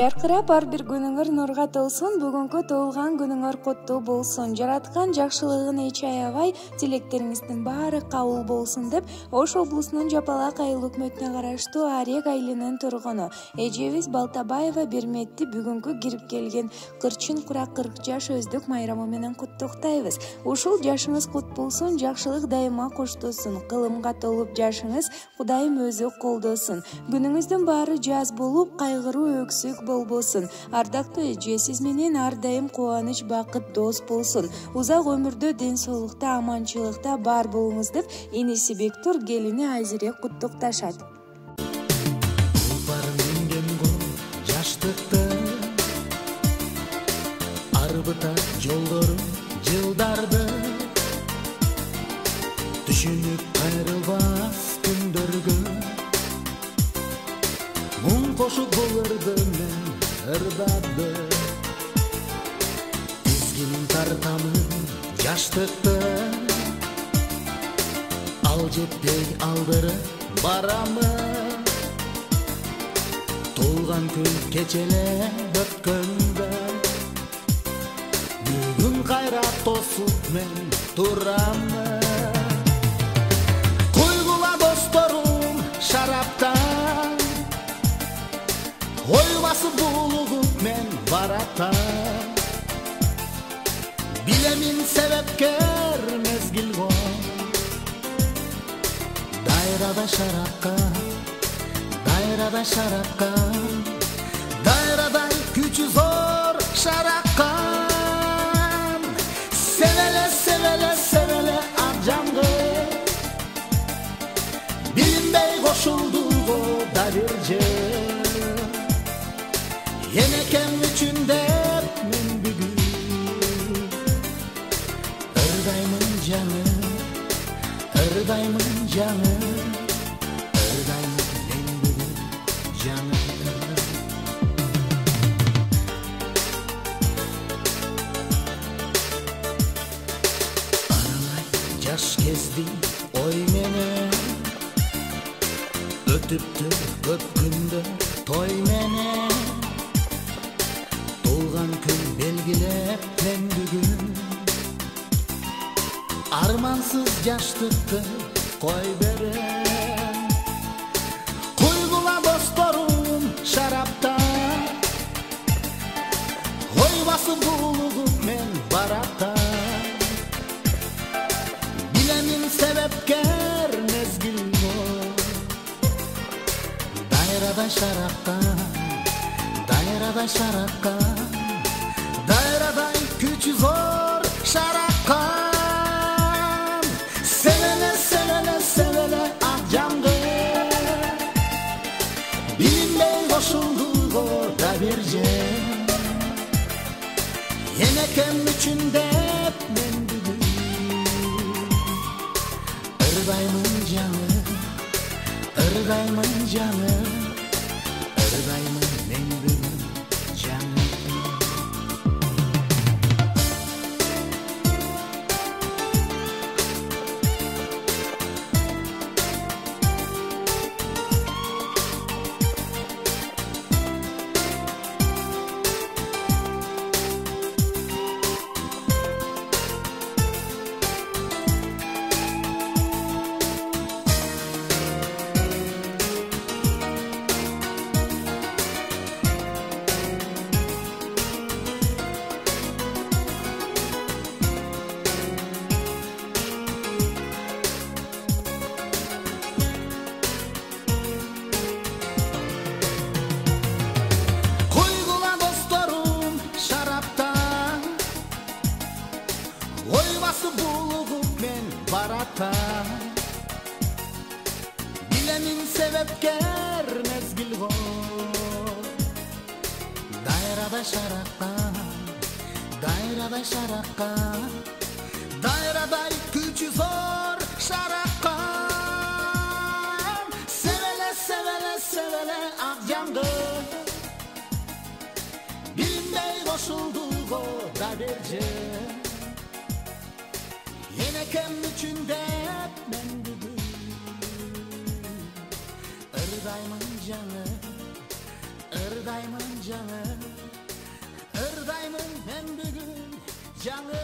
Яркырап ар бир күнүңөр нурга толсун, бүгүнкү туылган күнүңөр куттуу болсун. Жараткан жакшылыгын эч аябай, тилектериңиздин баары кабыл болсун деп, Ош облусунун Жапалак айыл өкмөтүнө караштуу Арек айылынын тургуну эжебиз Балтабаева Берметти бүгүнкү кирип келген 40 жаш өздүк майрамы менен куттуктайбыз. Ушул жашыңыз кут болсун, жакшылык дайыма коштосун, кылымга толуп жашыңыз Кудайым өзү колдосун. Күнүңүздүн баары жаз болуп, кайгыруу өксүк болбосун. Ардактуу эже, сиз менен ар дайым кубаныч, бакыт, дос болсун. Узак өмүрдө, ден соолукта, аманчылыкта бар болуңуз деп иниси Бектур келини Айзире куттукташат. Жаштыкты арбыта жолдору жылдарды түшүнүп кайрылбас күндөргө муң кошуп булырды мен ырдады изгинин тартамын жаштыкты ал жетпей алдырып барамын толган күн кечеле өткөндө бүгүн кайра тосуп мен турамын куйгула досторум шараптан ой басып булугуп мен баратам билемин себепкер мезгил го дайрада шарапка дайрада шарапка дайрадай күчү зор шараккан севеле севеле севеле ак жамгы билинбей кошулду го да бир жыл энекем үчүн деп мен бүгүн ырдаймын жаңы ырдаймын жаңы жаш кезди ой менен өтүптү көп күндө той менен толган күн белгилеп мен бүгүн армансыз жаштыкты кой берем куйгула досторум шарапта ой басып булугуп мен баратам себепкер мезгил го дайрада шаракка дайрада шаракка дайрадай күчү зор шараккан севеле севеле севеле ак жамгы билинбей кошулду го да бир жер энекем үчүн деп мен ырдаймын жаңы ырдаймын жаңы ырдаймын мен бүгүн жаңы булугуп мен баратам билемин себепкер мезгил го дайрада шаракка дайрадай шаракка дайрадай күчү зор шараккан севеле севеле севеле ак жамгы билинбей кошулду го да бир жер энекем үчүн деп мен бүгүн ырдаймын жаңы ырдаймын жаңы ырдаймын мен бүгін жаңы